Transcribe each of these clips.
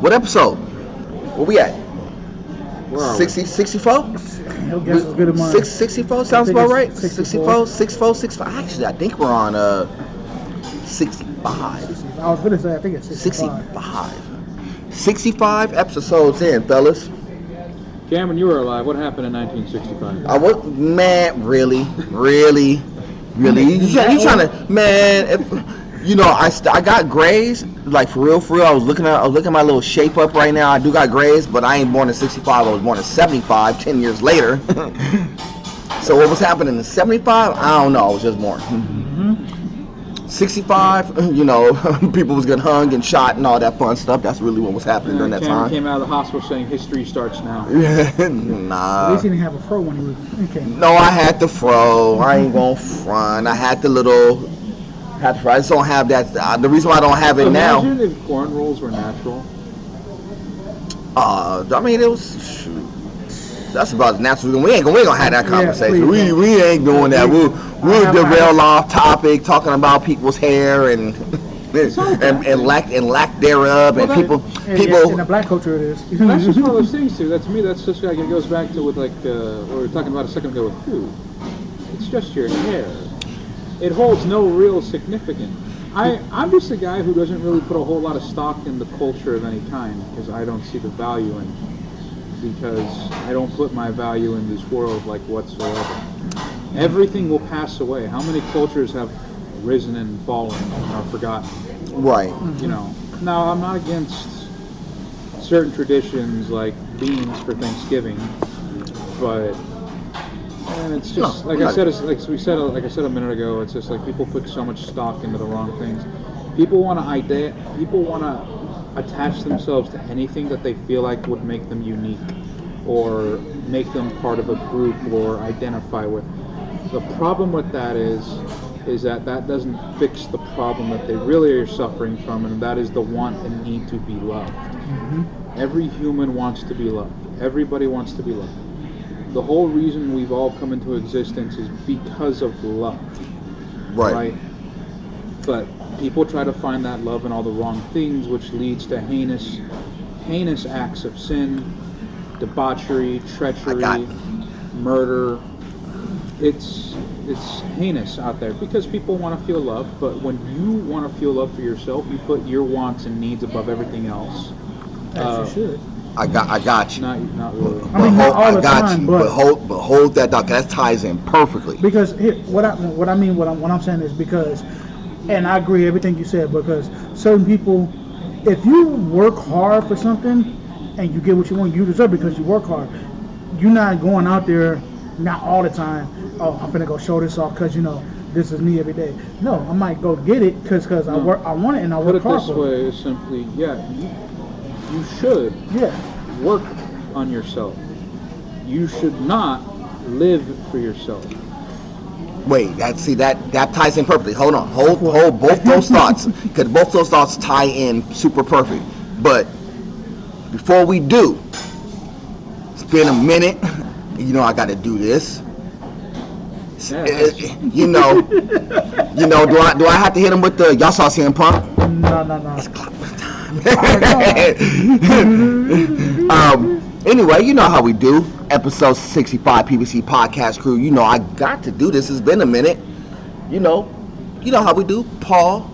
What episode? Where we at? Where are 60, 64? Your guess is good as mine. 64 sounds about right. 64. 65. Actually, I think we're on 65. I was going to say, I think it's 65. 65 episodes in, fellas. Cameron, you were alive. What happened in 1965? I was, man, really. You trying to, man, I got grays, like for real. I was looking at my little shape up right now. I do got grays, but I ain't born in 65. I was born in 75, 10 years later. So what was happening in 75? I don't know. I was just born. 65, people was getting hung and shot and all that fun stuff. That's really what was happening during that Cameron time. came out of the hospital saying history starts now. Nah. At least he didn't have a fro when he came. No, I had the fro. I ain't gonna front. I had the little. I just don't have that. The reason why I don't have it now. Imagine if corn rolls were natural. I mean, it was. Shoot, that's about as natural. We ain't gonna have that conversation. Yeah, we ain't doing that. We'll derail off topic, talking about people's hair and lack thereof, and people. In the black culture, it is. That's just one of those things too. That to me, that's just like it goes back to with like what we were talking about a second ago with food. It's just your hair. It holds no real significance. I'm just a guy who doesn't really put a whole lot of stock in the culture of any kind because I don't see the value in it. Because I don't put my value in this world like whatsoever. Everything will pass away. How many cultures have risen and fallen and are forgotten? Right. Now I'm not against certain traditions like beans for Thanksgiving, but and it's just I said a minute ago. It's just like people put so much stock into the wrong things. People want to attach themselves to anything that they feel like would make them unique or make them part of a group or identify with. The problem with that is that doesn't fix the problem that they really are suffering from, and that is the want and need to be loved. Every human wants to be loved. Everybody wants to be loved. The whole reason we've all come into existence is because of love. Right? But people try to find that love in all the wrong things, which leads to heinous acts of sin, debauchery, treachery, murder. It's heinous out there because people want to feel love, but when you want to feel love for yourself, you put your wants and needs above everything else. As you should. I got you. Not really. I mean, not all the time, but hold that thought. That ties in perfectly. Because what I'm saying is because, and I agree everything you said, because certain people, if you work hard for something and you get what you want, you deserve it because you work hard. You're not going out there, not all the time. Oh, I'm finna go show this off because this is me every day. No, I might go get it because I want it and I work hard for it. Put it this way, simply, you should work on yourself. You should not live for yourself. Wait, that ties in perfectly. Hold on, hold both those thoughts because both those thoughts tie in super perfect. But before we do, it's been a minute. I got to do this. Yeah, do I have to hit him with the y'all saw CM Punk? No. It's clockwork time. Anyway, you know how we do. Episode 65 PVC Podcast Crew. I got to do this. It's been a minute. You know how we do. Paul,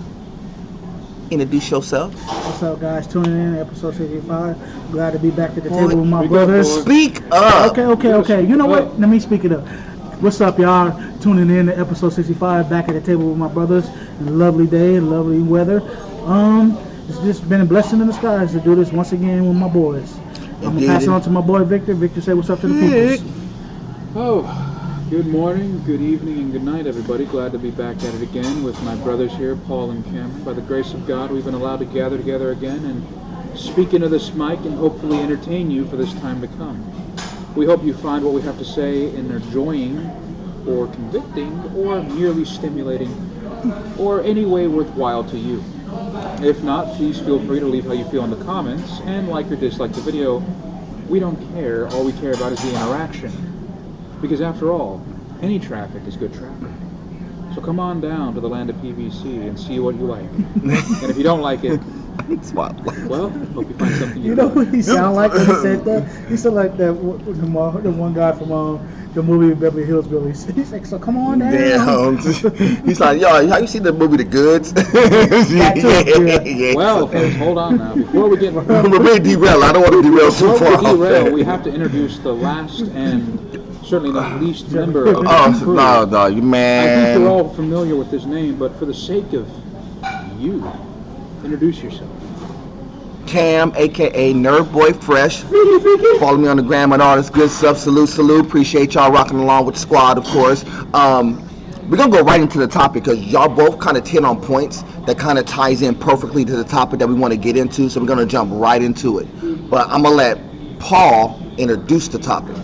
introduce yourself. What's up, guys? Tuning in to episode 65. Glad to be back at the table with my brothers. Speak up. Okay. You know what? Let me speak it up. What's up, y'all? Tuning in to episode 65, back at the table with my brothers. Lovely day, lovely weather. It's just been a blessing in the skies to do this once again with my boys. I'm going to pass it on to my boy, Victor. Victor, say what's up to the people. Oh, good morning, good evening, and good night, everybody. Glad to be back at it again with my brothers here, Paul and Cameron. By the grace of God, we've been allowed to gather together again and speak into this mic and hopefully entertain you for this time to come. We hope you find what we have to say enjoying or convicting or merely stimulating or any way worthwhile to you. If not, please feel free to leave how you feel in the comments and like or dislike the video. We don't care. All we care about is the interaction. Because after all, any traffic is good traffic. So come on down to the land of PVC and see what you like. And if you don't like it, Smart. Well, hope you find something You know who he sound like when he said that? He sound like the one guy from the movie Beverly Hills Billies. He's like, so come on down. Damn. He's like, yo, how you see the movie The Goods? Yeah. Well, folks, hold on now. Before we get We're being derailed. I don't want to derail too before far. we derail, we have to introduce the last and certainly not least member of the crew. No, you man. I think you're all familiar with his name, but for the sake of you, introduce yourself. Cam, aka Nerd Boy Fresh. Follow me on the gram and all this good stuff. Salute. Appreciate y'all rocking along with the squad, of course. We're gonna go right into the topic because y'all both kind of hit on points that kind of ties in perfectly to the topic that we want to get into. So we're gonna jump right into it. But I'm gonna let Paul introduce the topic.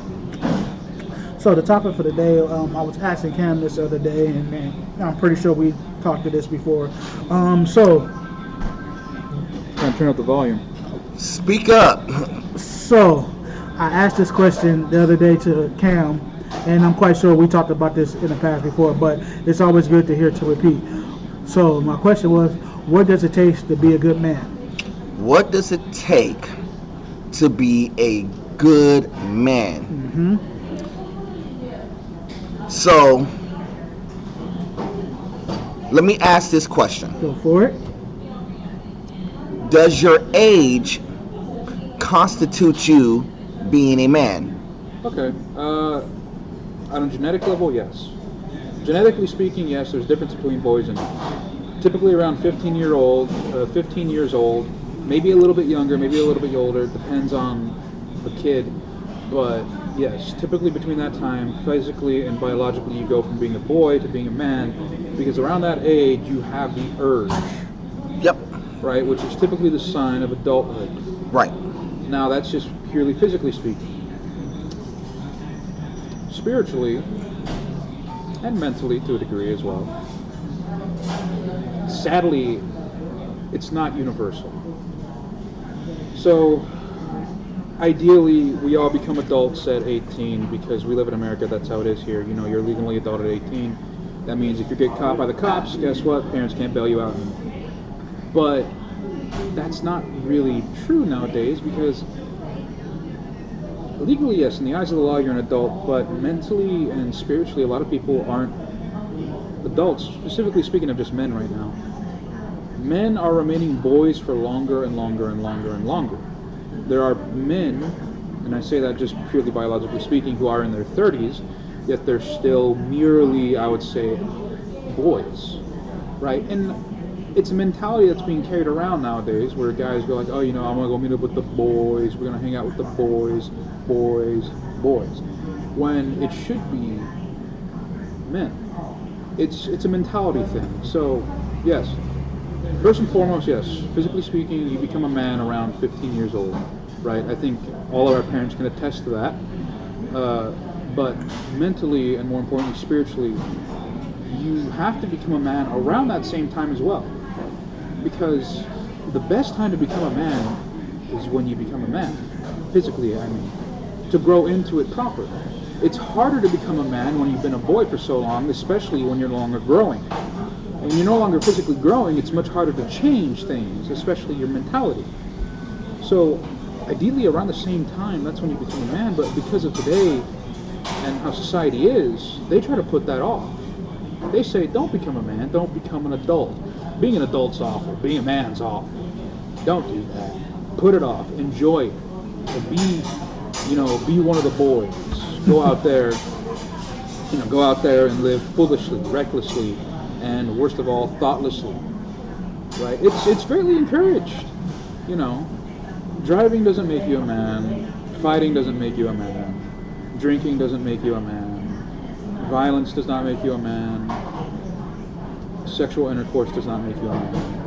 So the topic for the day, I was asking Cam this other day, and I'm pretty sure we talked to this before. So. Trying to turn up the volume. Speak up. So, I asked this question the other day to Cam, and I'm quite sure we talked about this in the past before, but it's always good to hear to repeat. So, my question was, what does it take to be a good man? What does it take to be a good man? Mm-hmm. So, let me ask this question. Go for it. Does your age constitute you being a man? Okay. On a genetic level, yes. Genetically speaking, yes, there's a difference between boys and men. Typically around 15 years old, maybe a little bit younger, maybe a little bit older, depends on the kid. But yes, typically between that time, physically and biologically, you go from being a boy to being a man, because around that age, you have the urge. Yep. Right, which is typically the sign of adulthood. Right. Now, that's just purely physically speaking. Spiritually, and mentally to a degree as well, sadly, it's not universal. So, ideally, we all become adults at 18 because we live in America, that's how it is here. You know, you're legally adult at 18. That means if you get caught by the cops, guess what? Parents can't bail you out anymore. But that's not really true nowadays because legally, yes, in the eyes of the law, you're an adult, but mentally and spiritually, a lot of people aren't adults. Specifically speaking of just men right now. Men are remaining boys for longer and longer and longer and longer. There are men, and I say that just purely biologically speaking, who are in their 30s, yet they're still merely, I would say, boys, right? And it's a mentality that's being carried around nowadays where guys go like, oh, you know, I'm going to go meet up with the boys, we're going to hang out with the boys, when it should be men. It's a mentality thing. So, yes, first and foremost, yes, physically speaking, you become a man around 15 years old, right? I think all of our parents can attest to that. But mentally and more importantly, spiritually, you have to become a man around that same time as well. Because the best time to become a man is when you become a man. Physically, I mean. To grow into it properly. It's harder to become a man when you've been a boy for so long, especially when you're no longer growing. And when you're no longer physically growing, it's much harder to change things, especially your mentality. So, ideally around the same time, that's when you become a man, but because of today and how society is, they try to put that off. They say, don't become a man, don't become an adult. Being an adult's awful, being a man's awful. Don't do that. Put it off, enjoy it. And be one of the boys. Go out there and live foolishly, recklessly, and worst of all, thoughtlessly. Right? It's greatly encouraged. You know, driving doesn't make you a man. Fighting doesn't make you a man. Drinking doesn't make you a man. Violence does not make you a man. Sexual intercourse does not make you a man.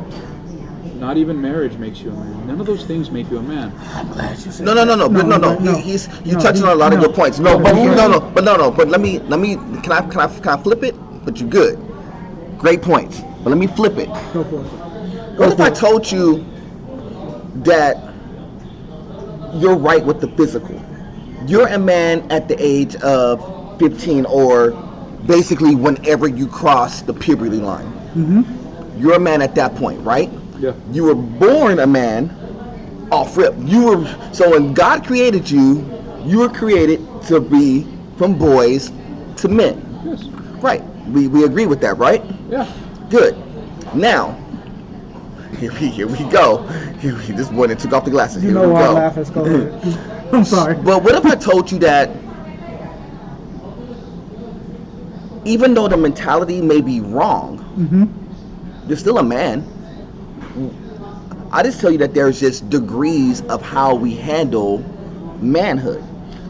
Not even marriage makes you a man. None of those things make you a man. I'm glad you said No. He's touching on a lot of good points. But let me. Can I flip it? But you're good. Great points. But let me flip it. Go for it. What if I told you that you're right with the physical? You're a man at the age of 15 or basically whenever you cross the puberty line. Mm-hmm. You're a man at that point, right? Yeah. You were born a man. Off rip. So when God created you, you were created to be from boys to men. Yes. Right. We agree with that, right? Yeah. Good. Now, here we go. This boy that took off the glasses. You Here know we why I go. laugh at Skull. I'm sorry. But what if I told you that even though the mentality may be wrong, you're still a man. I just tell you that there's just degrees of how we handle manhood.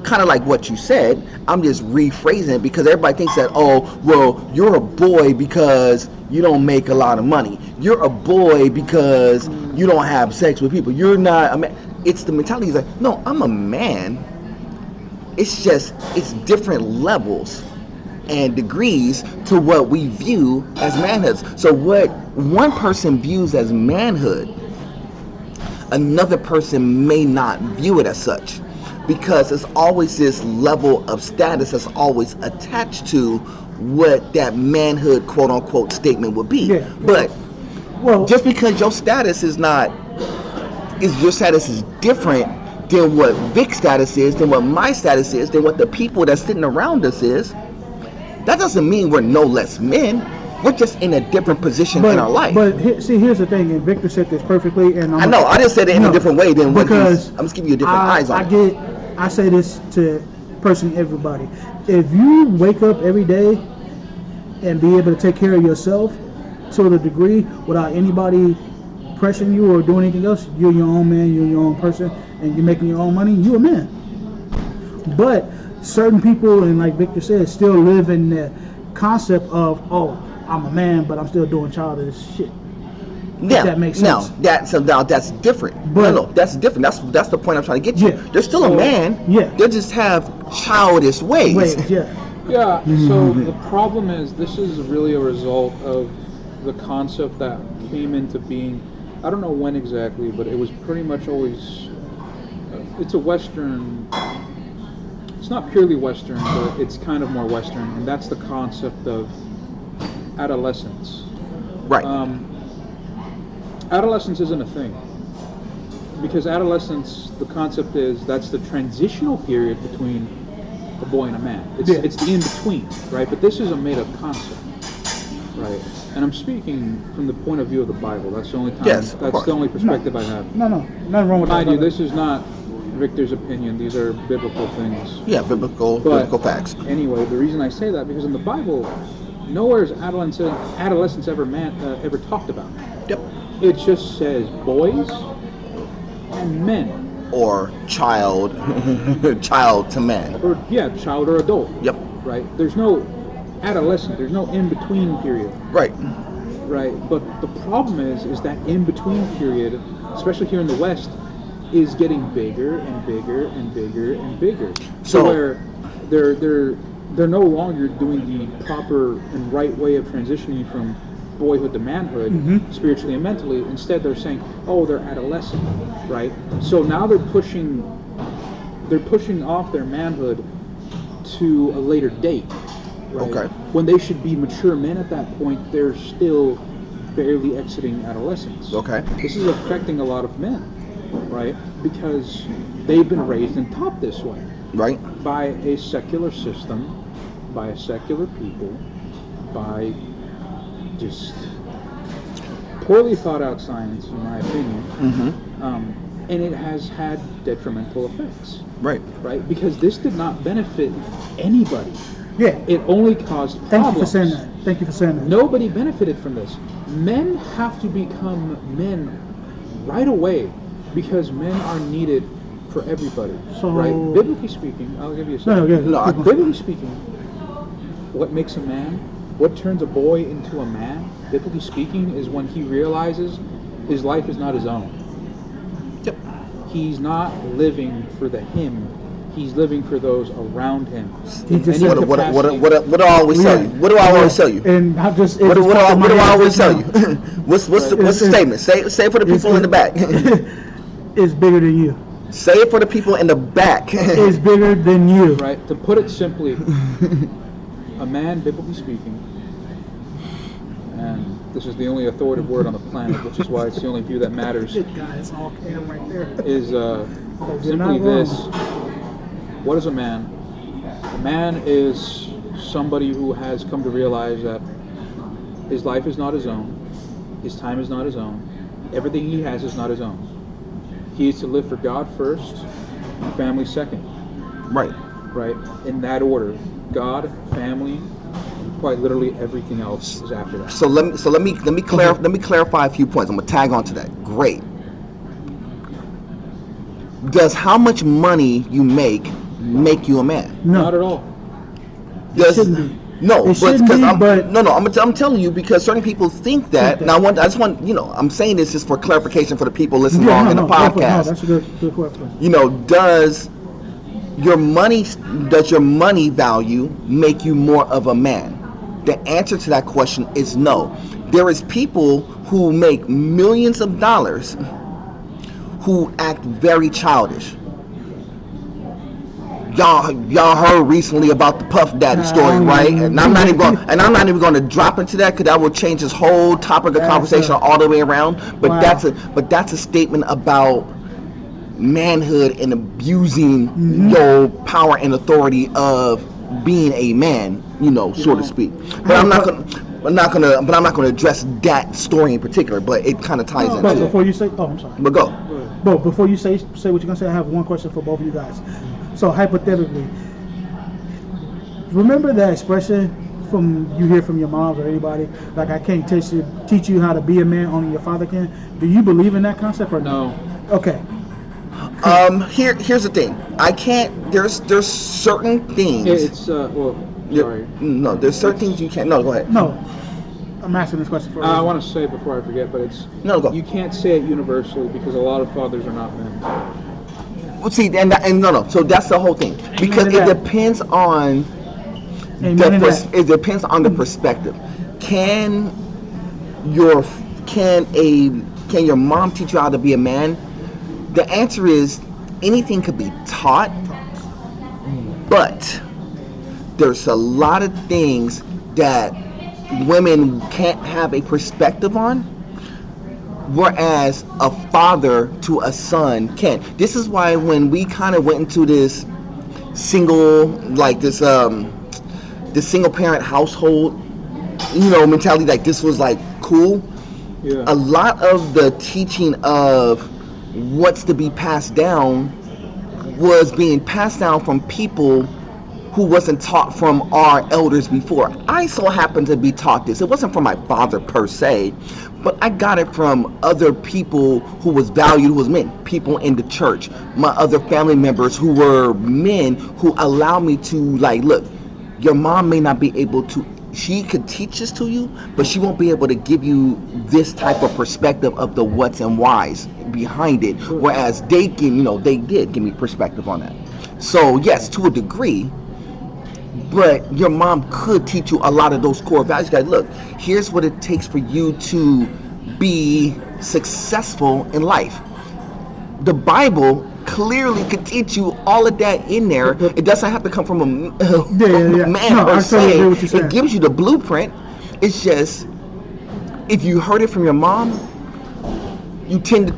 Kind of like what you said. I'm just rephrasing it because everybody thinks that, oh, well, you're a boy because you don't make a lot of money. You're a boy because you don't have sex with people. You're not a man. It's the mentality. It's like, no, I'm a man. It's just, it's different levels and degrees to what we view as manhood. So what one person views as manhood, another person may not view it as such, because it's always this level of status that's always attached to what that manhood quote unquote statement would be. Yeah. But Well, just because your status is your status is different than what Vic's status is, than what my status is, than what the people that's sitting around us is, that doesn't mean we're no less men. We're just in a different position in our life. But here's the thing, and Victor said this perfectly, and I know, I just said it in a different way than what because I'm just giving you different eyes on it. I say this to personally everybody. If you wake up every day and be able to take care of yourself to the degree without anybody pressuring you or doing anything else, you're your own man, you're your own person, and you're making your own money, you're a man. But certain people, and like Victor said, still live in the concept of, oh, I'm a man, but I'm still doing childish shit. Now, that makes sense. Now that's different. But- no, that's different. That's the point I'm trying to get you. Yeah. They're still a man. Yeah. They just have childish ways. Wait, yeah. Yeah, so the problem is this is really a result of the concept that came into being, I don't know when exactly, but it was pretty much always, it's a Western, it's not purely Western, but it's kind of more Western, and that's the concept of adolescence. Right. Adolescence isn't a thing. Because adolescence, the concept is that's the transitional period between a boy and a man. It's the in-between, right? But this is a made-up concept, right? And I'm speaking from the point of view of the Bible. That's the only time. Yes, of that's course. the only perspective I have. No, nothing wrong with Mind that. you, this is not Victor's opinion. These are biblical things. Yeah, biblical facts. Anyway, the reason I say that because in the Bible, nowhere is adolescence ever talked about. Yep. It just says boys and men. Or child to man. Or child or adult. Yep. Right. There's no adolescent. There's no in between period. Right. Right. But the problem is that in between period, especially here in the West, is getting bigger and bigger and bigger and bigger. So where they're no longer doing the proper and right way of transitioning from boyhood to manhood, spiritually and mentally. Instead, they're saying, "Oh, they're adolescent," right? So now they're pushing off their manhood to a later date. Right? Okay. When they should be mature men at that point, they're still barely exiting adolescence. Okay. This is affecting a lot of men, right? Because they've been raised and taught this way. Right. By a secular system, by a secular people, by just poorly thought out science, in my opinion, and it has had detrimental effects. Right. Right? Because this did not benefit anybody. Yeah. It only caused problems. Thank you for saying that. Nobody benefited from this. Men have to become men right away because men are needed for everybody. So- right? Biblically speaking, I'll give you a second. No, Biblically speaking, what makes a man, what turns a boy into a man, biblically speaking, is when he realizes his life is not his own. Yep. He's not living for the him. He's living for those around him. He just In said- any What capacity. do I always tell you? What do I always tell you? And I just What do I always tell you? you? What's the statement? Say it for the people in the back. It's bigger than you. Say it for the people in the back. It's bigger than you. Right? To put it simply, a man, biblically speaking, and this is the only authoritative word on the planet, which is why it's the only view that matters, Guys, all cam right there. is You're simply not this. wrong. What is a man? A man is somebody who has come to realize that his life is not his own, his time is not his own, everything he has is not his own. He is to live for God first, and family second. Right. Right? In that order. God, family, quite literally everything else is after that. So let me clarify a few points. I'm gonna tag on to that. Great. Does how much money you make you a man? No. Not at all. It shouldn't be. No, It shouldn't be, but I'm telling you because certain people think that. Now, I just want I'm saying this just for clarification for the people listening in the podcast. No, that's a good question. Does your money value make you more of a man? The answer to that question is no. There is people who make millions of dollars who act very childish. Y'all heard recently about the Puff Daddy story, right? And I'm not even going to drop into that because that will change this whole topic of conversation all the way around. But that's a statement about manhood and abusing your power and authority of being a man, so to speak. But I'm not gonna address that story in particular. But it kind of ties into. But before you say, I'm sorry. But go. But before you say what you're gonna say, I have one question for both of you guys. So hypothetically, remember that expression you hear from your moms or anybody, like I can't teach you how to be a man, only your father can. Do you believe in that concept or no? Okay. Here's the thing. I can't. There's certain things. It's sorry. No, there's certain things you can't. No, go ahead. No, I'm asking this question for I want to say it before I forget, but go. You can't say it universally because a lot of fathers are not men. Well, see, and no. So that's the whole thing because it depends on it depends on the perspective. Can your mom teach you how to be a man? The answer is anything could be taught, but there's a lot of things that women can't have a perspective on, whereas a father to a son can. This is why when we kind of went into this single parent household, mentality, like this was like cool. Yeah. A lot of the teaching of what's to be passed down was being passed down from people who wasn't taught from our elders before. I so happened to be taught this. It wasn't from my father per se, but I got it from other people who was valued, who was men, people in the church, my other family members who were men who allowed me to look, your mom may not be able to, she could teach this to you, but she won't be able to give you this type of perspective of the what's and whys behind it. Whereas they did give me perspective on that. So yes, to a degree, but your mom could teach you a lot of those core values. Guys, look, here's what it takes for you to be successful in life. The Bible clearly could teach you all of that in there. It doesn't have to come from a man per se. It gives you the blueprint. It's just if you heard it from your mom, you tend to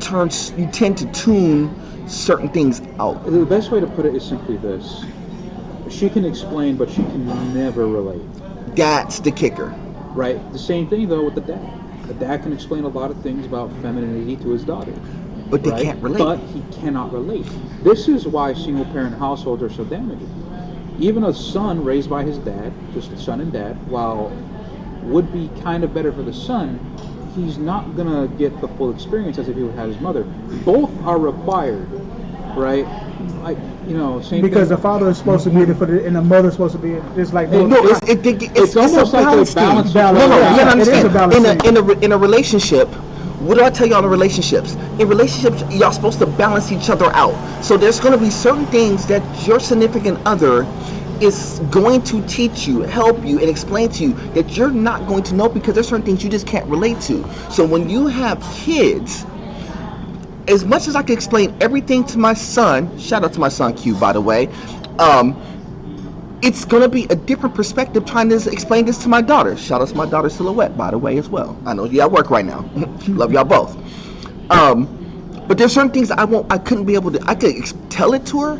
tune certain things out. The best way to put it is simply this: she can explain, but she can never relate. That's the kicker. Right. The same thing though with the dad. The dad can explain a lot of things about femininity to his daughter. But they can't relate. But he cannot relate. This is why single-parent households are so damaging. Even a son raised by his dad, just son and dad, while would be kind of better for the son, he's not going to get the full experience as if he would have his mother. Both are required, right? Same because thing. The father is supposed to be there for and the mother is supposed to be it's like it's almost like a balance. In a relationship. What do I tell y'all in relationships? In relationships, y'all supposed to balance each other out. So there's going to be certain things that your significant other is going to teach you, help you, and explain to you that you're not going to know because there's certain things you just can't relate to. So when you have kids, as much as I can explain everything to my son, shout out to my son Q, by the way, it's going to be a different perspective trying to explain this to my daughter. Shout out to my daughter Silhouette, by the way, as well. I know you at work right now. Love y'all both. But there's certain things I couldn't be able to, I could tell it to her,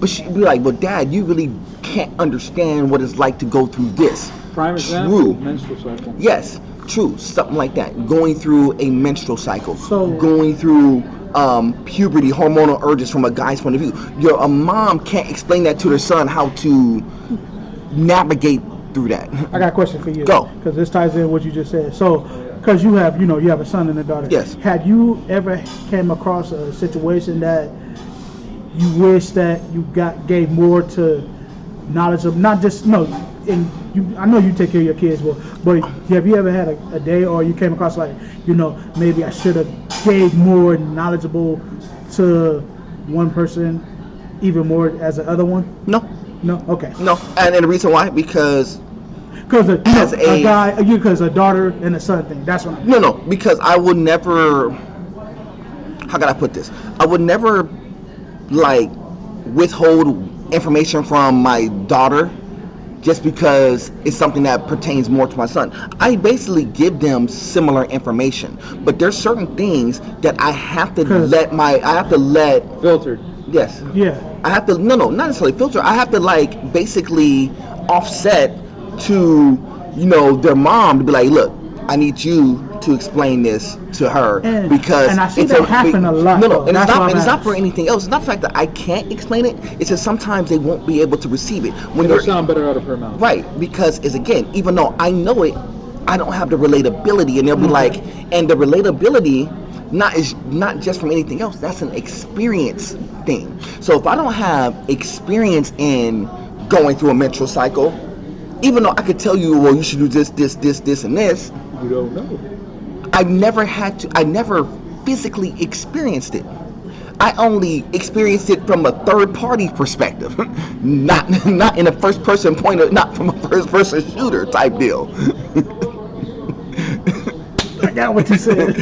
but she'd be like, well, Dad, you really can't understand what it's like to go through this. Prime example, menstrual cycle. Yes, true, something like that. Going through a menstrual cycle. So, going through puberty, hormonal urges from a guy's point of view. A mom can't explain that to their son how to navigate through that. I got a question for you. Go. Because this ties in what you just said. So, because you have a son and a daughter. Yes. Have you ever came across a situation that you wish that you gave more to knowledge of, not just, and I know you take care of your kids, but have you ever had a day or you came across like, maybe I should have gave more knowledgeable to one person, even more as the other one? No. Okay. No, and the reason why, because a daughter and a son thing. That's what I'm No, because I would never, how can I put this? I would never, withhold information from my daughter just because it's something that pertains more to my son. I basically give them similar information, but there's certain things that I have to let filtered. Yes. Yeah. I have to, not necessarily filter. I have to basically offset to, their mom to be like, look, I need you to explain this to her because and I see that happen a lot. And it's not for anything else. It's not the fact that I can't explain it. It's just sometimes they won't be able to receive it when it'll sound better out of her mouth. Right, because even though I know it, I don't have the relatability, and they'll be like, and the relatability is not just from anything else. That's an experience thing. So if I don't have experience in going through a menstrual cycle, even though I could tell you, well, you should do this, and this, you don't know. I never physically experienced it. I only experienced it from a third party perspective, not in a first person not from a first person shooter type deal. I got what you said.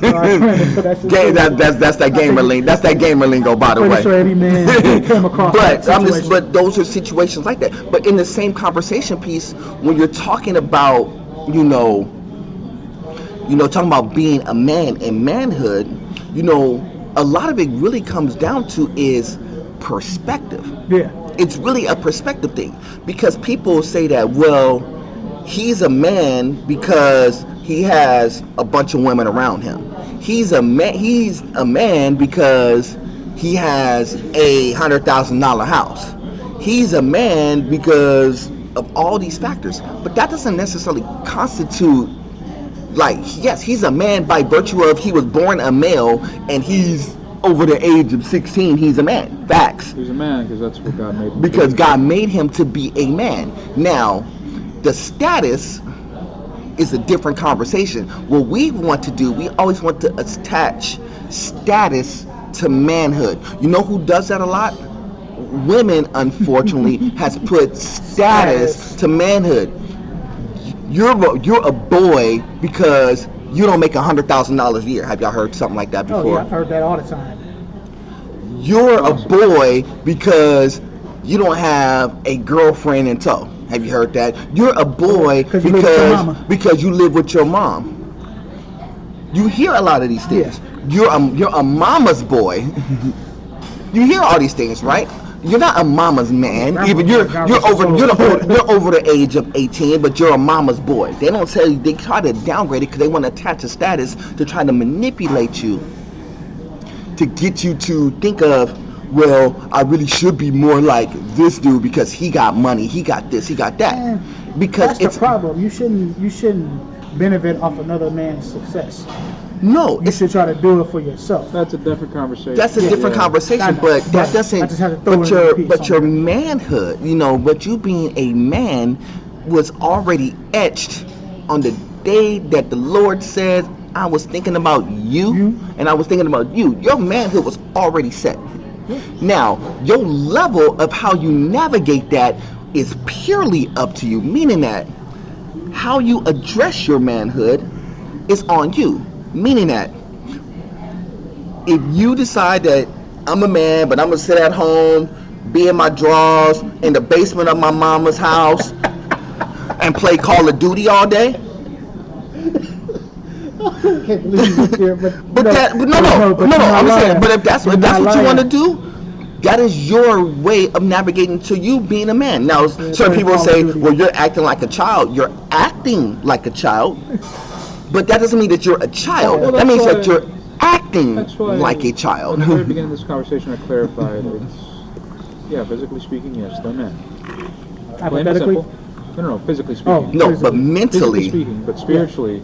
That's that gamer lingo. That's that gamer lingo, by the way. Sure every man came across but those are situations like that. But in the same conversation piece, when you're talking about, talking about being a man and manhood, a lot of it really comes down to is perspective. Yeah. It's really a perspective thing, because people say that, well, he's a man because he has a bunch of women around him. He's a man because he has a $100,000 house. He's a man because of all these factors. But that doesn't necessarily constitute, yes, he's a man by virtue of he was born a male and he's over the age of 16, he's a man. Facts. He's a man because that's what God made him. Because God made him to be a man. Now, the status is a different conversation. What we want to do, we always want to attach status to manhood. You know who does that a lot? Women, unfortunately, has put status to manhood. You're a boy because you don't make $100,000 a year. Have y'all heard something like that before? Oh, yeah, I've heard that all the time. You're a boy because you don't have a girlfriend in tow. Have you heard that? You're a boy because you live with your mom. You hear a lot of these things. Yeah. You're a mama's boy. You hear all these things, right? You're not a mama's man. Even you're over the age of 18, but you're a mama's boy. They don't tell you. They try to downgrade it because they want to attach a status to try to manipulate you, to get you to think of, well, I really should be more like this dude because he got money, he got this, he got that. Because that's the problem. You shouldn't benefit off another man's success. No, you should try to do it for yourself. That's a different conversation. That's a different conversation, but that doesn't. But your manhood, but you being a man was already etched on the day that the Lord said, "I was thinking about you, and I was thinking about you." Your manhood was already set. Now, your level of how you navigate that is purely up to you, meaning that how you address your manhood is on you. Meaning that if you decide that I'm a man, but I'm going to sit at home, be in my drawers in the basement of my mama's house and play Call of Duty all day? I can't believe you here, but I'm saying, but if that's what you want to do, that is your way of navigating to you being a man. Now, certain people say, well, you're acting like a child. You're acting like a child, but that doesn't mean that you're a child. Well, that means that you're acting like a child. At the very beginning of this conversation, I clarified physically speaking, yes, they're men. Hypothetically? No, physically speaking. No, but mentally. Physically speaking, but spiritually,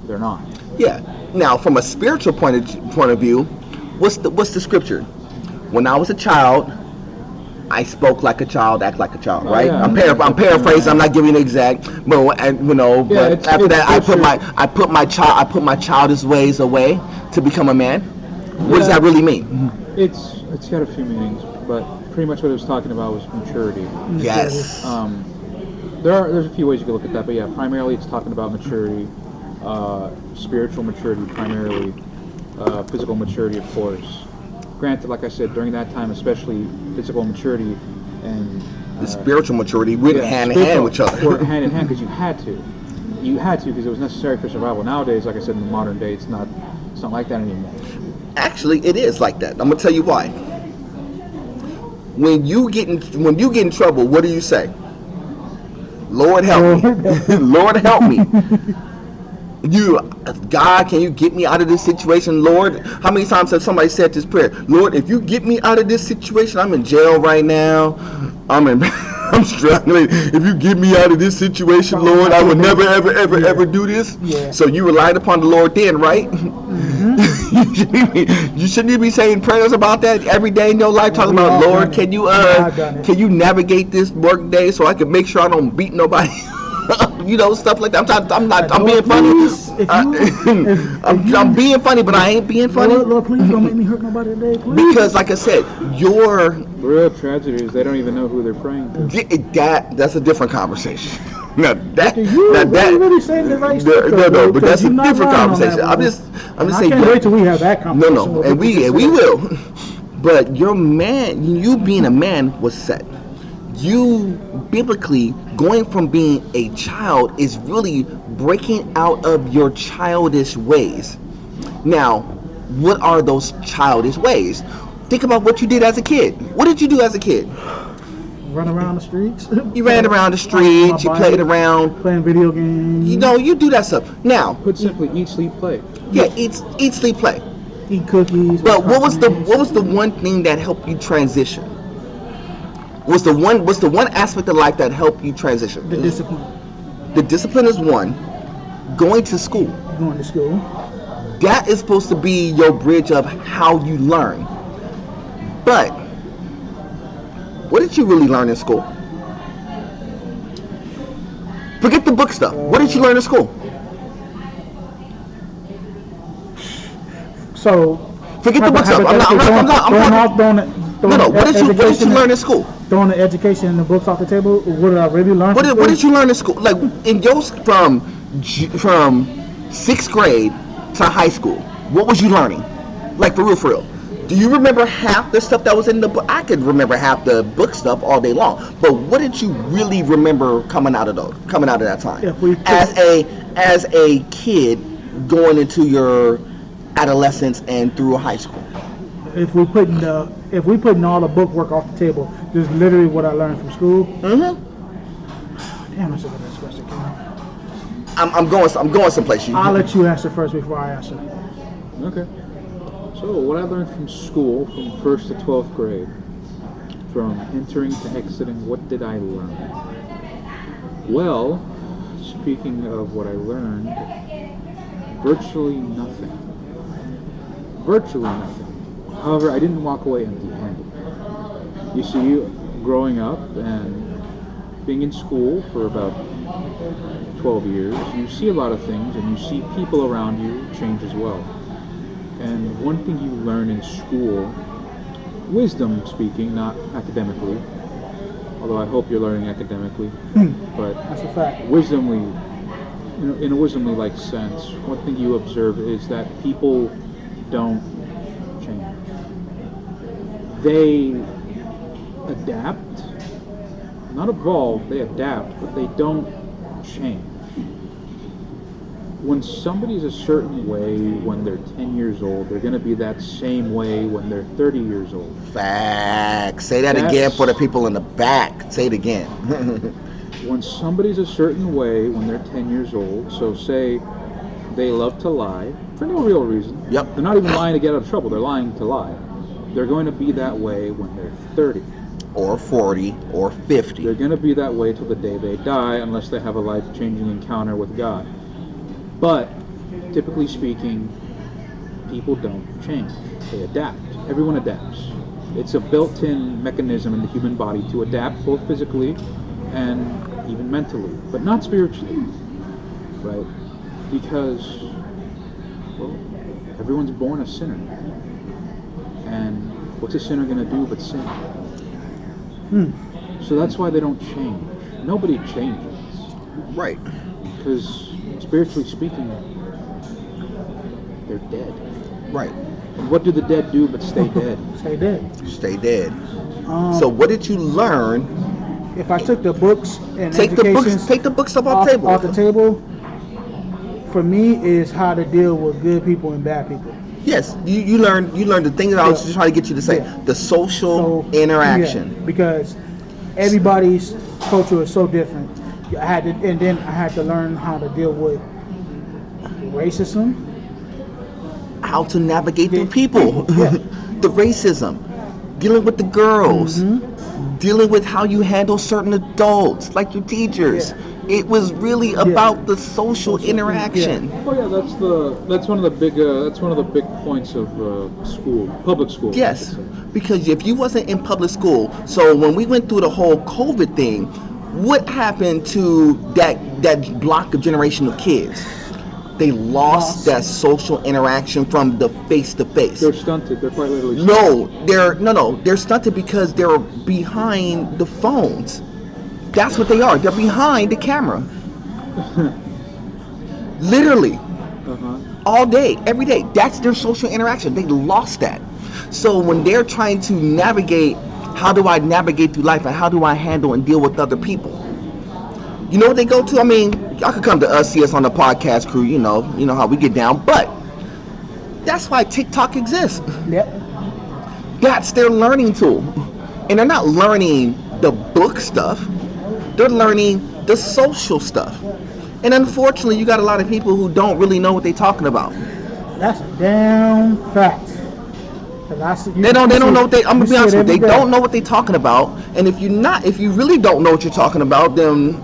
they're not. Yeah. Now, from a spiritual point of view, what's the scripture? When I was a child, I spoke like a child, act like a child, right? Yeah. I'm paraphrasing. I'm not giving you exact, but but after that, I put my childish ways away to become a man. What does that really mean? It's got a few meanings, but pretty much what it was talking about was maturity. Yes. There's a few ways you can look at that, but yeah, primarily it's talking about maturity, spiritual maturity primarily, physical maturity, of course. Granted, like I said, during that time, especially physical maturity and the spiritual maturity went hand in hand with each other. Were hand in hand because you had to. You had to because it was necessary for survival. Nowadays, like I said, in the modern day, it's not like that anymore. Actually, it is like that. I'm gonna tell you why. When you get in trouble, what do you say? Lord help me. Lord help me. God, can you get me out of this situation, Lord? How many times have somebody said this prayer? Lord, if you get me out of this situation, I'm in jail right now. I'm struggling. If you get me out of this situation, Lord, I would never, ever do this. Yeah. So you relied upon the Lord then, right? Mm-hmm. You shouldn't be saying prayers about that every day in your life, talking about, Lord, can you navigate this work day so I can make sure I don't beat nobody? Stuff like that. I'm being funny. I'm being funny, but I ain't being funny. Lord, please don't make me hurt nobody today, please. Because, like I said, the real tragedy is they don't even know who they're praying to. That's a different conversation. Really saying the right stuff. No, but that's a different conversation. I'm just saying. I can't wait till we have that conversation. No, and we will. But you being a man was set. You biblically going from being a child is really breaking out of your childish ways. Now, what are those childish ways? Think about what you did as a kid. What did you do as a kid? Run around the streets. You ran around the streets. You played around. Playing video games. You do that stuff. Now, put simply, eat, sleep, play. Yeah, eat, sleep, play. Eat cookies. But what was the one thing that helped you transition? What's the one aspect of life that helped you transition? The discipline. The discipline is one. Going to school. Going to school. That is supposed to be your bridge of how you learn. But what did you really learn in school? Forget the book stuff. What did you learn in school? So forget the book stuff. What did you learn in school? Throwing the education and the books off the table. What did I really learn? What did you learn in school? Like in yours from 6th grade to high school. What was you learning? Like for real. Do you remember half the stuff that was in the book? I could remember half the book stuff all day long. But what did you really remember coming out of that time? As a kid going into your adolescence and through high school. If we putting all the book work off the table, this is literally what I learned from school. Mm-hmm. Damn, that's a good question. I'm going someplace. I'll let you answer first before I answer. Okay. So what I learned from school, from 1st to 12th grade, from entering to exiting, what did I learn? Well, speaking of what I learned, virtually nothing. However, I didn't walk away empty-handed. You see, growing up and being in school for about 12 years, you see a lot of things and you see people around you change as well. And one thing you learn in school, wisdom speaking, not academically, although I hope you're learning academically, but that's a fact. Wisdomly, in a wisdomly like sense, one thing you observe is that people don't change. adapt, not evolve, they adapt, but they don't change. When somebody's a certain way when they're 10 years old, they're going to be that same way when they're 30 years old. Facts. Say that again for the people in the back. Say it again. When somebody's a certain way when they're 10 years old, so say they love to lie for no real reason. Yep. They're not even lying to get out of trouble. They're lying to lie. They're going to be that way when they're 30. Or 40 or 50. They're going to be that way till the day they die unless they have a life-changing encounter with God. But, typically speaking, people don't change. They adapt. Everyone adapts. It's a built-in mechanism in the human body to adapt both physically and even mentally, but not spiritually, right? Because, well, everyone's born a sinner. And what's a sinner going to do but sin? So that's why they don't change. Nobody changes. Right. Because spiritually speaking, they're dead. Right. And what do the dead do but stay dead? Stay dead. Stay dead. So what did you learn? If I took the books and Take the books off off the the table, for me is how to deal with good people and bad people. Yes, you learned the thing that I was just trying to get you to say. Yeah. The social interaction. Yeah, because everybody's culture is so different. And then I had to learn how to deal with racism. How to navigate through people. Yeah. The racism. Dealing with the girls. Dealing with how you handle certain adults, like your teachers. Yeah. It was really about the social interaction. Oh yeah, that's one of the big points of school, public school. Yes, because if you wasn't in public school, so when we went through the whole COVID thing, what happened to that block of generation of kids? They lost that social interaction from the face to face. They're stunted. They're quite literally stunted. They're stunted because they're behind the phones. That's what they are. They're behind the camera. Literally. All day, every day. That's their social interaction. They lost that. So when they're trying to navigate, how do I navigate through life and how do I handle and deal with other people? You know what they go to? I mean, y'all could come to us, see us on the podcast crew, you know how we get down, but that's why TikTok exists. Yep. That's their learning tool. And they're not learning the book stuff. They're learning the social stuff. And unfortunately, you got a lot of people who don't really know what they're talking about. That's a damn fact. They don't know what I'm gonna be honest with you. They don't know what they're talking about. And if you really don't know what you're talking about, then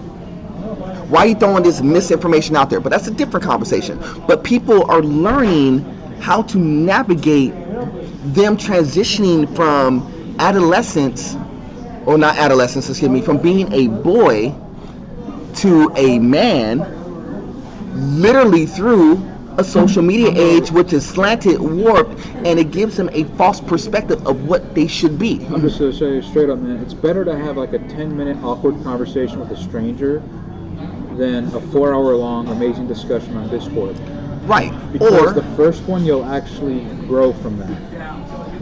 why are you throwing this misinformation out there? But that's a different conversation. But people are learning how to navigate them transitioning from adolescence, or not adolescence, excuse me, from being a boy to a man, literally through a social media age, which is slanted, warped, and it gives them a false perspective of what they should be. I'm just going to say straight up, man, it's better to have like a 10-minute awkward conversation with a stranger than a 4-hour-long amazing discussion on Discord. Right. Because the first one, you'll actually grow from that.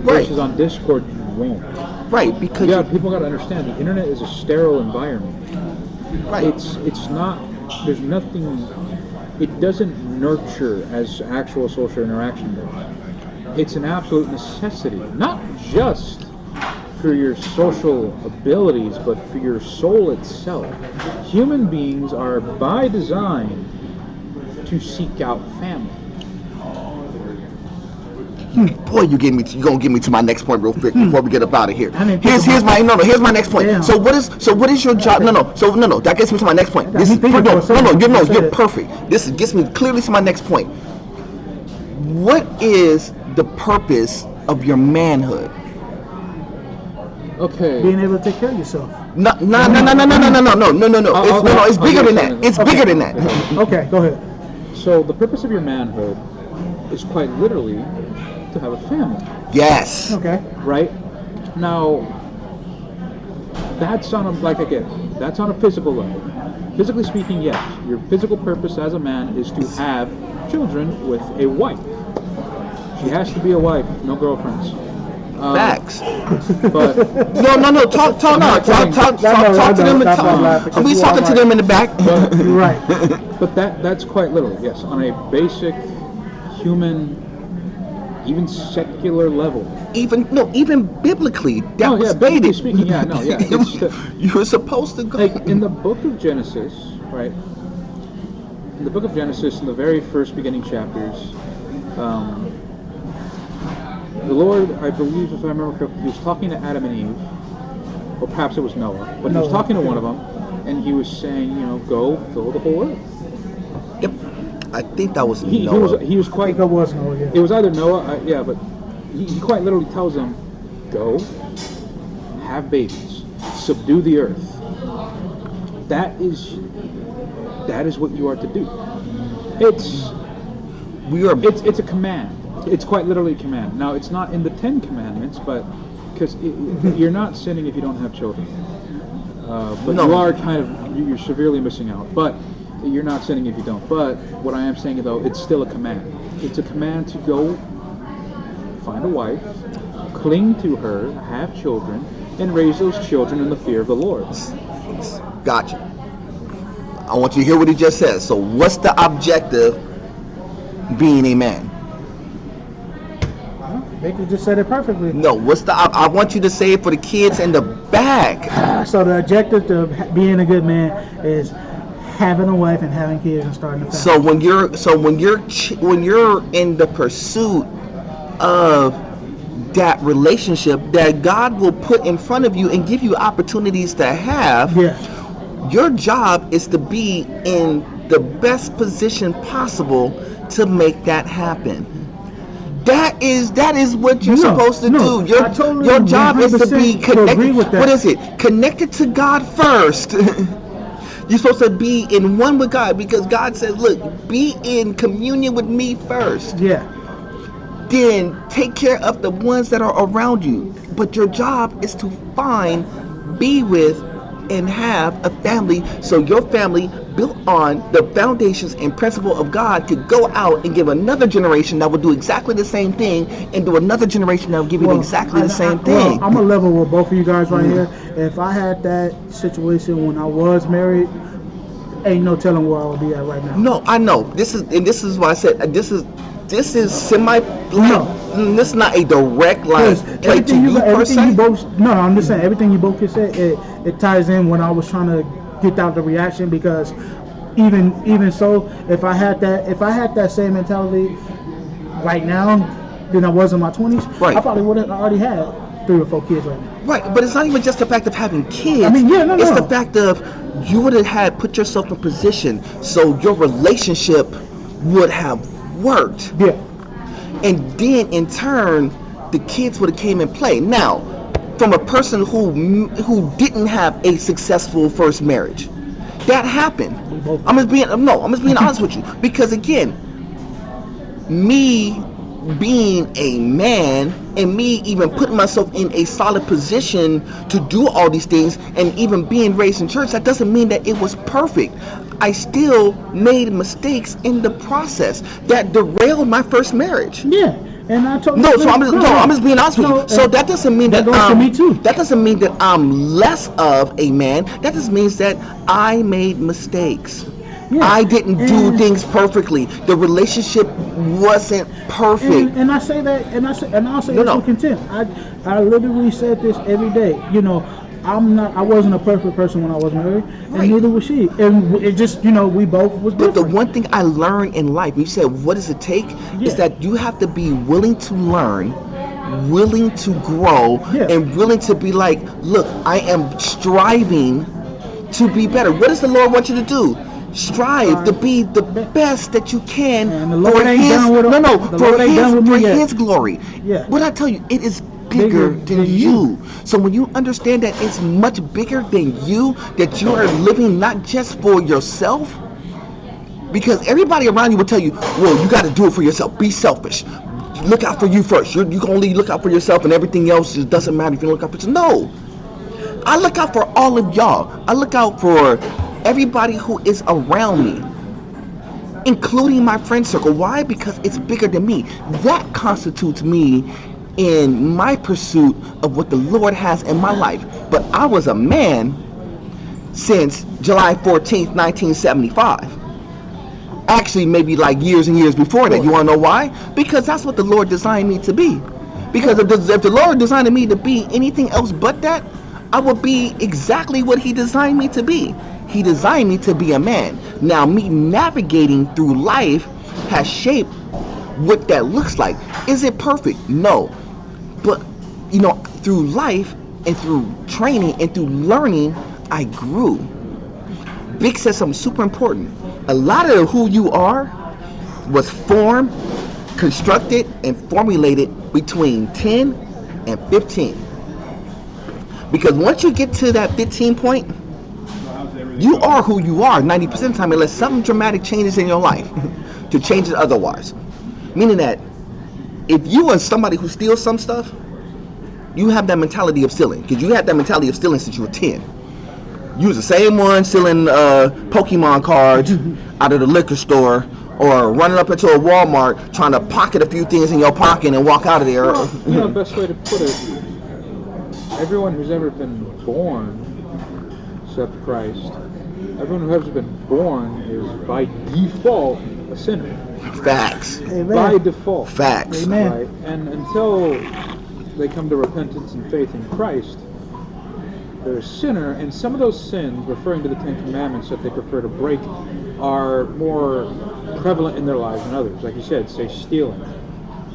Right. Versus on Discord, you won't. Right, because people got to understand, the internet is a sterile environment. right. It's not, there's nothing, it doesn't nurture as actual social interaction does. It's an absolute necessity, not just for your social abilities, but for your soul itself. Human beings are by design to seek out family. Boy, you gonna get me to my next point real quick before we get up out of here. Here's my next point. Damn. So what is your job? No, that gets me to my next point. This is you're perfect. This gets me clearly to my next point. What is the purpose of your manhood? Okay. Being able to take care of yourself. No. It's bigger than that. It's bigger than that. Okay, go ahead. So the purpose of your manhood is quite literally to have a family. Yes. Okay. Right? Now, that's on a physical level. Physically speaking, yes, your physical purpose as a man is to have children with a wife. She has to be a wife, no girlfriends. Facts. But No. Talk to them. I'll be talking to them in the back. Right. But that's quite literally, yes, on a basic human, even secular level. Even biblically, that was biblically stated. speaking, You were supposed to go. like in the book of Genesis, right? In the book of Genesis, in the very first beginning chapters, the Lord, I believe, if I remember correctly, he was talking to Adam and Eve, or perhaps it was Noah, but he was talking to one of them, and he was saying, go fill the whole earth. Yep. I think that was He Noah. was quite. It was Noah, yeah. It was either Noah, but he quite literally tells them, go, have babies, subdue the earth. That is what you are to do. It's a command. It's quite literally a command. Now, it's not in the 10 Commandments, but because you're not sinning if you don't have children. But you are you're severely missing out. But you're not sinning if you don't. But what I am saying, though, it's still a command. It's a command to go find a wife, cling to her, have children, and raise those children in the fear of the Lord. Gotcha. I want you to hear what he just said. So what's the objective being a man? Baker just said it perfectly. No, I want you to say it for the kids in the back. So the objective to being a good man is having a wife and having kids and starting a family. So when you're in the pursuit of that relationship that God will put in front of you and give you opportunities to have, your job is to be in the best position possible to make that happen. That is what you're supposed to do. Your job is to be connected. What is it? Connected to God first. You're supposed to be in one with God because God says, look, be in communion with me first. Yeah. Then take care of the ones that are around you. But your job is to be with, and have a family, so your family built on the foundations and principle of God could go out and give another generation that will do exactly the same thing, and do another generation that will give you exactly the same thing. I'm a level with both of you guys right here. If I had that situation when I was married, ain't no telling where I would be at right now. No, I know. This is why I said this is semi. This is not a direct line play to you per se. I'm just saying everything you both just said. It ties in when I was trying to get out the reaction, because even so, if I had that same mentality right now than I was in my 20s, right, I probably would have already had 3 or 4 kids right now. Right, but it's not even just the fact of having kids. It's the fact of you would have put yourself in position so your relationship would have worked. Yeah. And then in turn, the kids would have came in play. Now, from a person who didn't have a successful first marriage, that happened. I'm just being honest with you, because again, me being a man and me even putting myself in a solid position to do all these things and even being raised in church, that doesn't mean that it was perfect. I still made mistakes in the process that derailed my first marriage. Yeah. And I told I'm just being honest with you. So that doesn't mean that goes to me too. That doesn't mean that I'm less of a man. That just means that I made mistakes. Yeah. I didn't do things perfectly. The relationship wasn't perfect. And I say that, and I'll say this with contempt. I literally said this every day. I wasn't a perfect person when I was married, and neither was she. And it just, we both was different. But the one thing I learned in life, you said, what does it take? Is that you have to be willing to learn, willing to grow, and willing to be like, look, I am striving to be better. What does the Lord want you to do? Strive to be the best that you can for His glory. Yeah. What I tell you, it is bigger than you. So when you understand that it's much bigger than you, that you are living not just for yourself, because everybody around you will tell you, well, you got to do it for yourself. Be selfish. Look out for you first. You can only look out for yourself, and everything else just doesn't matter if you look out for yourself. No. I look out for all of y'all. I look out for everybody who is around me, including my friend circle. Why? Because it's bigger than me. That constitutes me in my pursuit of what the Lord has in my life. But I was a man since July 14th, 1975. Actually, maybe like years and years before that. You want to know why? Because that's what the Lord designed me to be. Because if the Lord designed me to be anything else but that, I would be exactly what He designed me to be. He designed me to be a man. Now, me navigating through life has shaped what that looks like. Is it perfect? No. But, through life and through training and through learning, I grew. Vic said something super important. A lot of who you are was formed, constructed, and formulated between 10 and 15. Because once you get to that 15 point, you are who you are 90% of the time, unless something dramatic changes in your life to change it otherwise. Meaning that if you are somebody who steals some stuff, you have that mentality of stealing. Because you had that mentality of stealing since you were 10. You was the same one stealing Pokemon cards out of the liquor store, or running up into a Walmart trying to pocket a few things in your pocket and walk out of there. Well, the best way to put it, everyone who's ever been born, except Christ, everyone who has been born is by default a sinner. Facts. Amen. By default. Facts. Amen. Right? And until they come to repentance and faith in Christ, they're a sinner, and some of those sins, referring to the Ten Commandments that they prefer to break, are more prevalent in their lives than others. Like you said, say stealing.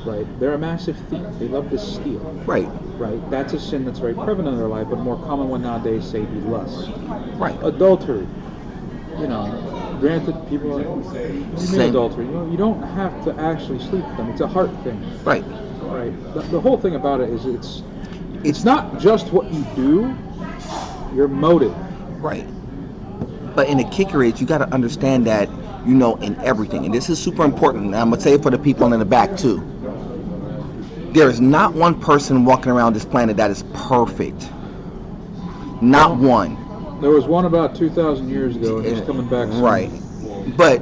Right? They're a massive thief. They love to steal. Right. Right? That's a sin that's very prevalent in their life, but a more common one nowadays, say, be lust. Right. Adultery. Granted, people are, what do you mean Same. adultery? You don't have to actually sleep with them. It's a heart thing. Right. Right? The whole thing about it is it's not just what you do, your motive. Right. But in the kicker is, you got to understand that, in everything. And this is super important. And I'm going to say it for the people in the back, too. There is not one person walking around this planet that is perfect. Not one. There was one about 2,000 years ago, and he's coming back soon. Right. But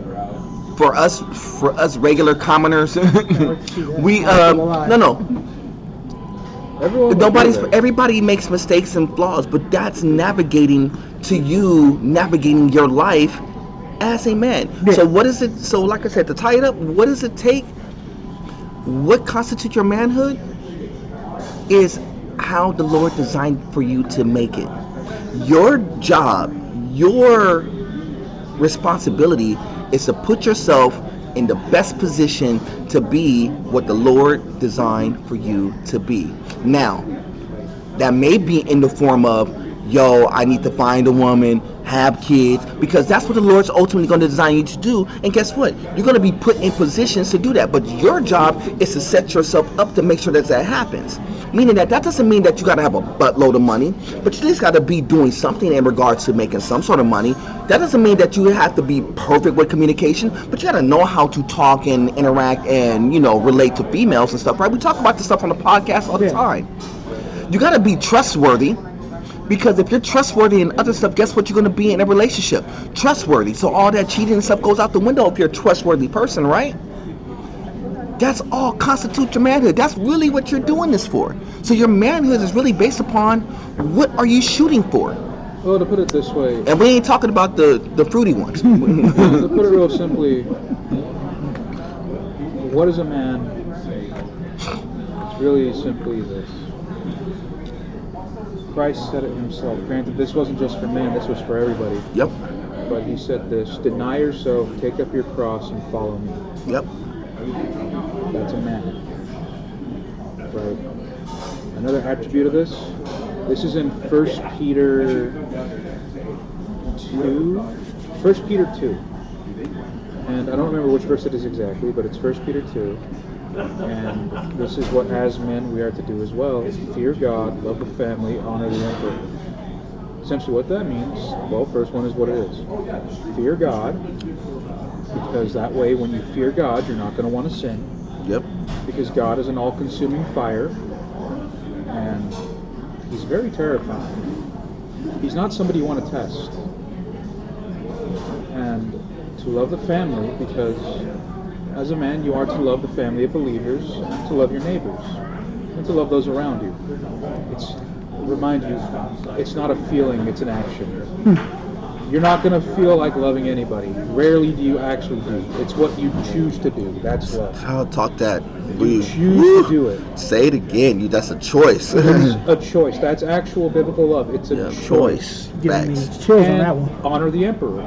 for us regular commoners, we everybody makes mistakes and flaws, but that's navigating your life as a man. Yeah. So what is it? So like I said, to tie it up, what does it take? What constitutes your manhood is how the Lord designed for you to make it. Your job, your responsibility is to put yourself in the best position to be what the Lord designed for you to be. Now, that may be in the form of, I need to find a woman, have kids, because that's what the Lord's ultimately going to design you to do. And guess what? You're going to be put in positions to do that. But your job is to set yourself up to make sure that happens. Meaning that doesn't mean that you got to have a buttload of money, but you just got to be doing something in regards to making some sort of money. That doesn't mean that you have to be perfect with communication, but you got to know how to talk and interact and, relate to females and stuff, right? We talk about this stuff on the podcast all the time. You got to be trustworthy. Because if you're trustworthy and other stuff, guess what you're going to be in a relationship? Trustworthy. So all that cheating and stuff goes out the window if you're a trustworthy person, right? That's all constitutes your manhood. That's really what you're doing this for. So your manhood is really based upon what are you shooting for? Well, to put it this way... And we ain't talking about the fruity ones. To put it real simply, what is a man? It's really simply this. Christ said it himself. Granted, this wasn't just for men, this was for everybody. Yep. But he said this: deny yourself, take up your cross, and follow me. Yep. That's a man. Right. Another attribute of this is in 1 Peter 2. 1 Peter 2. And I don't remember which verse it is exactly, but it's 1 Peter 2. And this is what, as men, we are to do as well: fear God, love the family, honor the emperor. Essentially what that means, well, first one is what it is. Fear God, because that way when you fear God, you're not going to want to sin. Yep. Because God is an all-consuming fire, and he's very terrifying. He's not somebody you want to test. And to love the family, because as a man, you are to love the family of believers and to love your neighbors. and to love those around you. Remind you, it's not a feeling, it's an action. You're not going to feel like loving anybody. Rarely do you actually do. It's what you choose to do. That's love. I'll talk that. You choose to do it. Say it again. That's a choice. It's a choice. That's actual biblical love. It's a choice. Giving me chills on that one. Honor the emperor.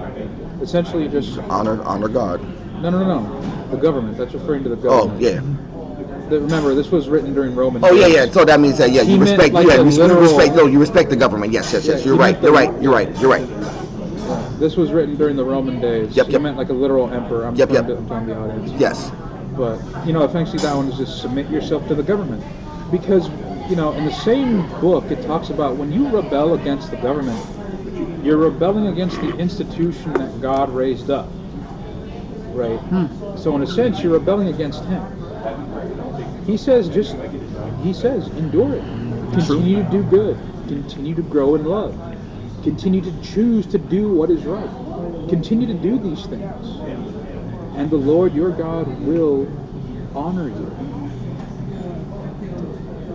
Essentially, just honor God. No. The government. That's referring to the government. Oh yeah. Remember, this was written during Roman. Oh yeah. So that means that you respect. Like you respect the government. Yes. You're right. This was written during the Roman days. Yep. He meant like a literal emperor. I'm telling the audience. Yes. But, essentially that one is just submit yourself to the government. Because, in the same book, it talks about when you rebel against the government, you're rebelling against the institution that God raised up. Right? So in a sense, you're rebelling against Him. He says, endure it. Continue to do good. Continue to grow in love. Continue to choose to do what is right. Continue to do these things. And the Lord your God will honor you.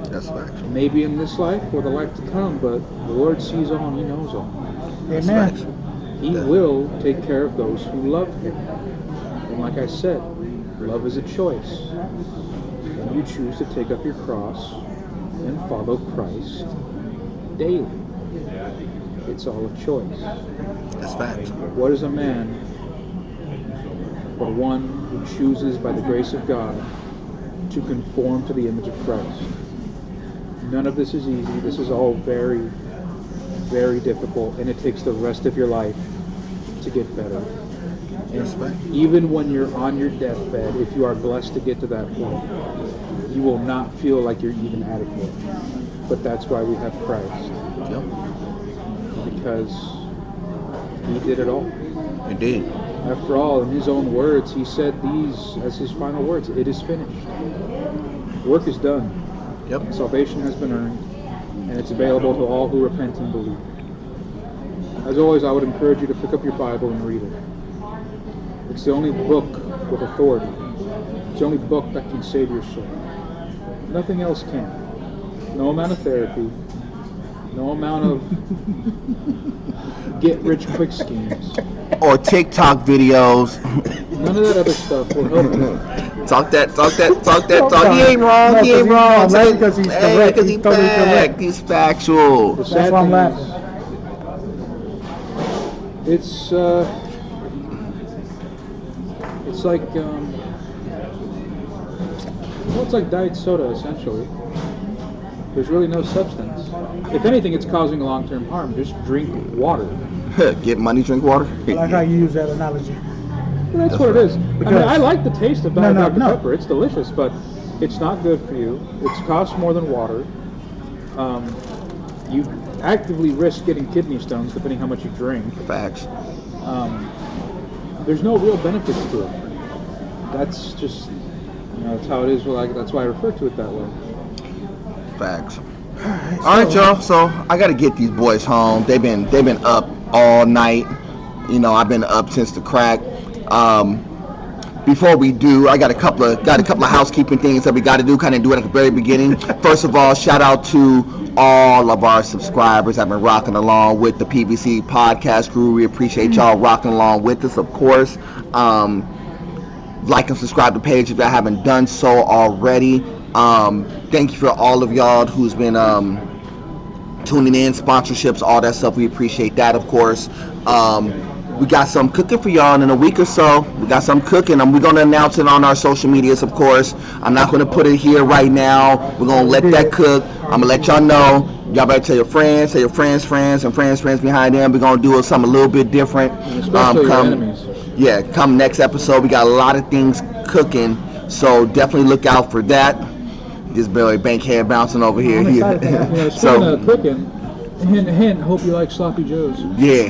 That's facts. Maybe in this life or the life to come, but the Lord sees all and He knows all. Amen. He will take care of those who love Him. And like I said, love is a choice. And you choose to take up your cross and follow Christ daily. It's all a choice. That's facts. What is a man but one who chooses by the grace of God to conform to the image of Christ? None of this is easy. This is all very, very difficult, and it takes the rest of your life to get better. And even when you're on your deathbed, if you are blessed to get to that point, you will not feel like you're even adequate. But that's why we have Christ. Yep. Because He did it all. Indeed. After all, in His own words, He said these as His final words: "It is finished." Work is done. Yep. Salvation has been earned, and it's available to all who repent and believe. As always, I would encourage you to pick up your Bible and read it. It's the only book with authority. It's the only book that can save your soul. Nothing else can. No amount of therapy, no amount of get-rich-quick schemes, or TikTok videos. None of that other stuff will help you. Talk. He ain't wrong. Because he's correct. He's correct. He's factual. The sad That's why I'm thing laughing. is, it's like, it's like diet soda, essentially. There's really no substance. If anything, it's causing long-term harm. Just drink water. Get money, drink water. I like how you use that analogy. Well, that's what it is. I like the taste of Dr. Pepper. It's delicious, but it's not good for you. It costs more than water. You actively risk getting kidney stones depending how much you drink. Facts. There's no real benefits to it. That's just, that's how it is. That's why I refer to it that way. Facts. All right, y'all. So I gotta get these boys home. They've been up all night. I've been up since the crack. Before we do, I got a couple of housekeeping things that we got to do. Kind of do it at the very beginning. First of all, shout out to all of our subscribers that have been rocking along with the PVC Podcast Crew. We appreciate y'all rocking along with us, of course. Like and subscribe to the page if you haven't done so already. Thank you for all of y'all who's been tuning in, sponsorships, all that stuff. We appreciate that, of course. We got some cooking for y'all in a week or so. We got some cooking, and we're going to announce it on our social medias, of course. I'm not going to put it here right now. We're going to let that cook. I'm going to let y'all know. Y'all better tell your friends, and friends behind them. We're going to do something a little bit different. Especially your enemies. Yeah, come next episode. We got a lot of things cooking, so definitely look out for that. This Billy Bankhead bouncing over here. Speaking of cooking, hint, hope you like sloppy joes. Yeah.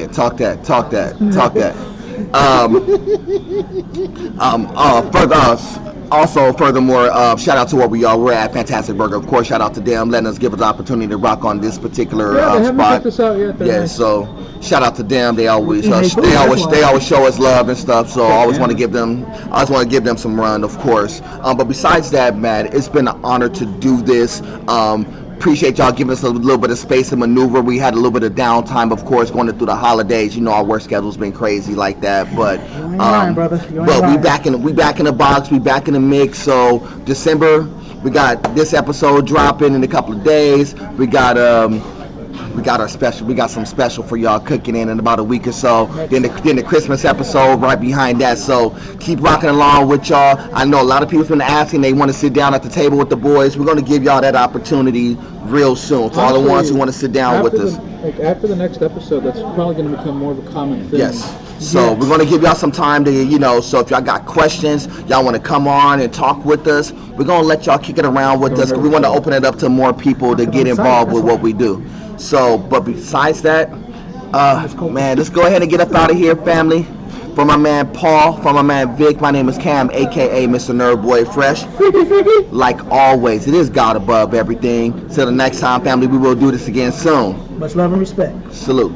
Talk that. Also, furthermore, shout out to where we are. We're at Fantastic Burger. Of course, shout out to them letting us give us the opportunity to rock on this particular they haven't spot. checked us out yet. Yeah, Nice. so shout out to them. They always Yeah, they always show us love and stuff. So I always yeah. want to give them some run, of course. But besides that, man, it's been an honor to do this. Appreciate y'all giving us a little bit of space to maneuver. We had a little bit of downtime, of course, going through the holidays. You know, our work schedule's been crazy like that. But You ain't lying, brother. You ain't but we lying. back in the box. We back in the mix. So December, we got this episode dropping in a couple of days. We got our special. We got some special for y'all cooking in about a week or so. Then the Christmas episode right behind that. So keep rocking along with y'all. I know a lot of people's been asking. They want to sit down at the table with the boys. We're gonna give y'all that opportunity real soon. To all the ones who want to sit down with us. After the next episode, that's probably going to become more of a common thing. Yes. So we're gonna give y'all some time to, so if y'all got questions, y'all want to come on and talk with us, we're gonna let y'all kick it around with us. 'Cause we want to open it up to more people to get involved with what we do. So, but besides that, man, let's go ahead and get up out of here, family. For my man Paul, for my man Vic, my name is Cam, aka Mr. Nerd Boy Fresh. Like always, it is God above everything. Till the next time, family, we will do this again soon. Much love and respect. Salute.